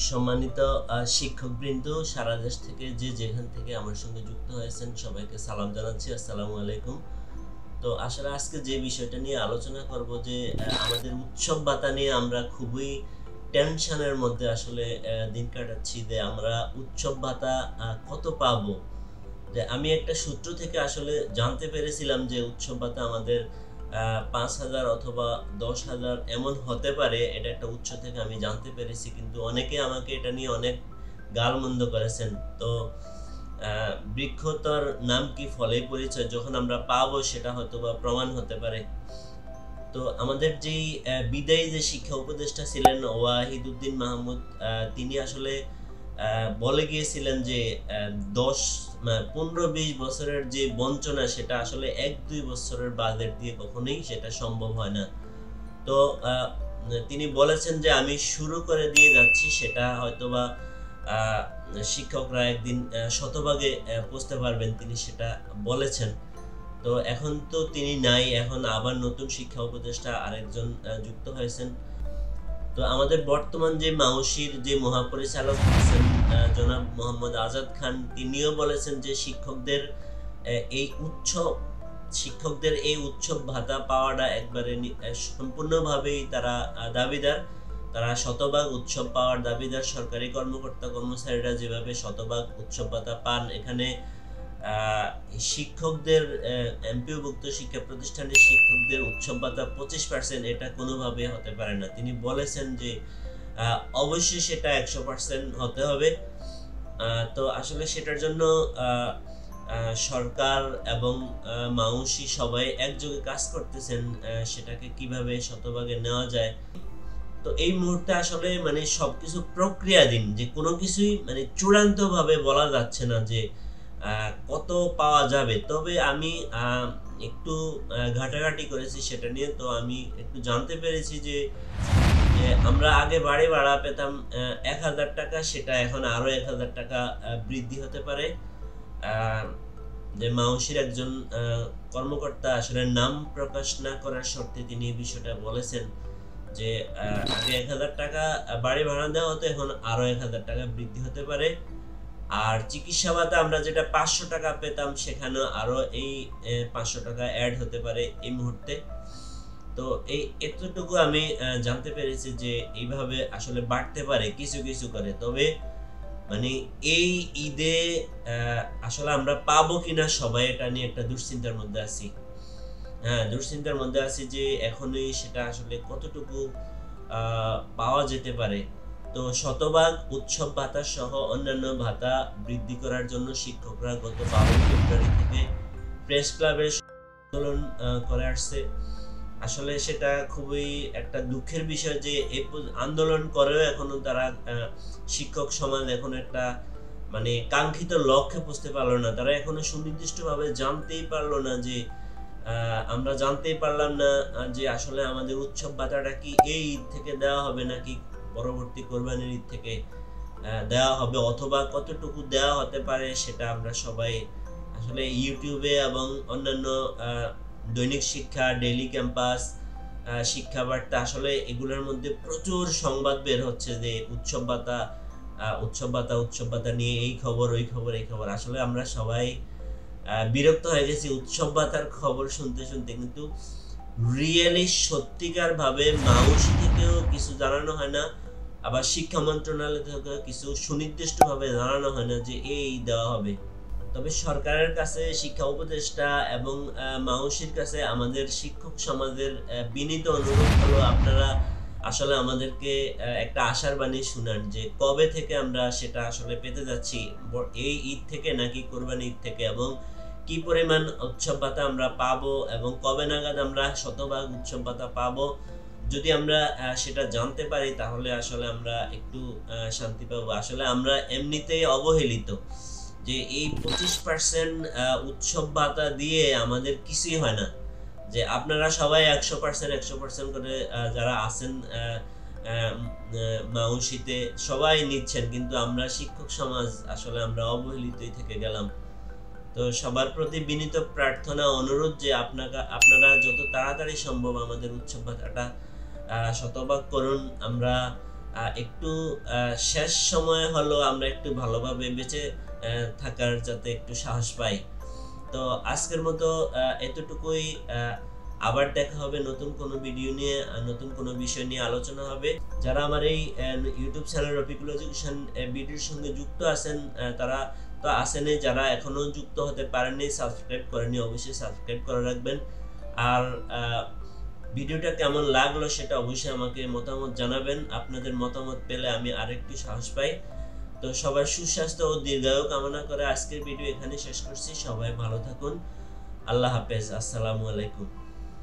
সম্মানিত শিক্ষকবৃন্দ, সারা দেশ থেকে যে যেখান থেকে আমার সঙ্গে যুক্ত হয়েছেন সবাইকে সালাম জানাচ্ছি। আসসালামু আলাইকুম। তো আসলে আজকে যে বিষয়টা নিয়ে আলোচনা করব যে আমাদের উৎসব ভাতা নিয়ে আমরা খুবই টেনশনের মধ্যে আসলে দিন কাটাচ্ছি যে আমরা উৎসব ভাতা কত পাবো। যে আমি একটা সূত্র থেকে আসলে জানতে পেরেছিলাম যে উৎসব ভাতা আমাদের ৫,০০০ অথবা ১০,০০০ এমন হতে পারে। এটা একটা উৎস থেকে আমি জানতে পেরেছি, কিন্তু অনেকে আমাকে এটা নিয়ে অনেক গালমন্দ করেছেন। তো বৃক্ষ তার নাম কি ফলেই পরিচয়, যখন আমরা পাবো সেটা হয়তো বা প্রমাণ হতে পারে। তো আমাদের যেই বিদায়ী যে শিক্ষা উপদেষ্টা ছিলেন ওয়াহিদুদ্দিন মাহমুদ, তিনি আসলে বলে গিয়েছিলেন যে ১৫-২০ বছরের যে বঞ্চনা সেটা আসলে ১-২ বছরের বাজেট দিয়ে কখনোই সেটা সম্ভব হয় না। তো তিনি বলেছেন যে আমি শুরু করে দিয়ে যাচ্ছি, সেটা হয়তোবা শিক্ষকরা একদিন শতভাগে পৌঁছতে পারবেন, তিনি সেটা বলেছেন। তো এখন তো তিনি নাই, এখন আবার নতুন শিক্ষা উপদেষ্টা আরেকজন যুক্ত হয়েছেন। তো আমাদের বর্তমান যে মাউশির যে মহাপরিচালক আছেন জনাব মোহাম্মদ আজাদ খান, তিনিও বলেছেন যে শিক্ষকদের এই উৎসব ভাতা পাওয়াটা একবারে সম্পূর্ণভাবেই তারা দাবিদার। তারা শতভাগ উৎসব পাওয়ার দাবিদার। সরকারি কর্মকর্তা কর্মচারীরা যেভাবে শতভাগ উৎসব ভাতা পান, এখানে শিক্ষকদের এমপিওভুক্ত শিক্ষা প্রতিষ্ঠানের শিক্ষকদের উৎসব ভাতা 25%, এটা কোনোভাবে হতে পারে না। তিনি বলেছেন যে অবশ্যই সেটা 100% হতে হবে। তো আসলে সেটার জন্য সরকার এবং মাউশি সবাই একযোগে কাজ করতেছেন, সেটাকে কিভাবে শতভাগে নেওয়া যায়। তো এই মুহূর্তে আসলে মানে সবকিছু প্রক্রিয়াধীন, যে কোনো কিছুই মানে চূড়ান্তভাবে বলা যাচ্ছে না যে কত পাওয়া যাবে। তবে আমি একটু ঘাটাঘাটি করেছি সেটা নিয়ে। তো আমি একটু জানতে পেরেছি যে আমরা আগে বাড়ি ভাড়া পেতাম ১,০০০ টাকা, সেটা এখন আরো ১,০০০ টাকা বৃদ্ধি হতে পারে। যে মাউশির একজন কর্মকর্তা আসলে নাম প্রকাশ না করার শর্তে তিনি এই বিষয়টা বলেছেন যে আগে ১,০০০ টাকা বাড়ি ভাড়া দেওয়া হতো, এখন আরো ১,০০০ টাকা বৃদ্ধি হতে পারে। আর চিকিৎসা ভাতা আমরা যেটা ৫০০ টাকা পেতাম, সেখানে আরো এই ৫০০ টাকা অ্যাড হতে পারে এই মুহূর্তে। তো এই এতটুকু আমি জানতে পেরেছি যে এইভাবে আসলে বাড়তে পারে কিছু কিছু করে। তবে মানে এই ঈদে আসলে আমরা পাবো কিনা সবাই, এটা নিয়ে একটা দুশ্চিন্তার মধ্যে আছি। দুশ্চিন্তার মধ্যে আছি যে এখনই সেটা আসলে কতটুকু পাওয়া যেতে পারে। তো শতভাগ উৎসব ভাতা সহ অন্যান্য ভাতা বৃদ্ধি করার জন্য শিক্ষকরা গত ১২ ফেব্রুয়ারি থেকে প্রেস ক্লাবের আন্দোলন করে আসছে। আসলে সেটা খুবই একটা দুঃখের বিষয় যে এই আন্দোলন করেও এখনো তারা শিক্ষক সমাজ এখন একটা মানে কাঙ্ক্ষিত লক্ষ্যে পৌঁছতে পারলো না। তারা এখনো সুনির্দিষ্টভাবে জানতেই পারলো না যে আমরা জানতেই পারলাম না যে আসলে আমাদের উৎসব ভাতাটা কি এই ঈদ থেকে দেওয়া হবে নাকি পরবর্তী কোরবানির ঈদ থেকে দেওয়া হবে, অথবা কতটুকু দেওয়া হতে পারে, সেটা আমরা সবাই আসলে ইউটিউবে এবং অন্যান্য দৈনিক শিক্ষা, ডেইলি ক্যাম্পাস, শিক্ষা বার্তা, আসলে এগুলোর মধ্যে প্রচুর সংবাদ বের হচ্ছে যে উৎসব ভাতা নিয়ে এই খবর ওই খবর এই খবর। আসলে আমরা সবাই বিরক্ত হয়ে গেছি উৎসব ভাতার খবর শুনতে শুনতে, কিন্তু রিয়েলি সত্যিকার ভাবে মাউশি থেকেও কিছু জানানো হয় না, আবার শিক্ষা মন্ত্রণালয় থেকেও কিছু সুনির্দিষ্টভাবে জানানো হয় না যে এই দেওয়া হবে। তবে সরকারের কাছে, শিক্ষা উপদেষ্টা এবং মাউশির কাছে আমাদের শিক্ষক সমাজের বিনীত অনুরোধ হলো, আপনারা আসলে আমাদেরকে একটা আশার বাণী শুনান যে কবে থেকে আমরা সেটা আসলে পেতে যাচ্ছি, এই ঈদ থেকে নাকি কোরবানি ঈদ থেকে, এবং কি পরিমাণ উৎসব ভাতা আমরা পাবো এবং কবে নাগাদ আমরা শতভাগ উৎসব ভাতা পাবো। যদি আমরা সেটা জানতে পারি তাহলে আসলে আমরা একটু শান্তি পাবো। আসলে আমরা এমনিতেই অবহেলিত, যে এই 25% উৎসব ভাতা দিয়ে আমাদের কিছুই হয় না। যে আপনারা সবাই 100% করে যারা আছেন মাউশিতে সবাই নিচ্ছেন, কিন্তু আমরা শিক্ষক সমাজ আসলে আমরা অবহেলিতই থেকে গেলাম। তো সবার প্রতি বিনীত প্রার্থনা, অনুরোধ যে আপনারা যত তাড়াতাড়ি সম্ভব আমাদের উৎসব ভাতাটা শতভাগ করুন। আমরা একটু শেষ সময় হলো আমরা একটু ভালোভাবে বেঁচে থাকার যাতে একটু সাহস পাই। তো আজকের মতো এতটুকুই। আবার দেখা হবে নতুন কোনো ভিডিও নিয়ে, নতুন কোনো বিষয় নিয়ে আলোচনা হবে। যারা আমার এই ইউটিউব চ্যানেল রফিকুল এডুকেশন ভিডিওর সঙ্গে যুক্ত আছেন তারা তো আসেনি, যারা এখনো যুক্ত হতে পারেননি, সাবস্ক্রাইব করেনি, অবশ্যই সাবস্ক্রাইব করে রাখবেন। আর ভিডিওটা কেমন লাগলো সেটা অবশ্যই আমাকে মতামত জানাবেন। আপনাদের মতামত পেলে আমি আরেকটু সাহস পাই। তো সবার সুস্বাস্থ্য ও দীর্ঘায়ু কামনা করে আজকের ভিডিও এখানে শেষ করছি। সবাই ভালো থাকুন। আল্লাহ হাফেজ। আসসালামু আলাইকুম।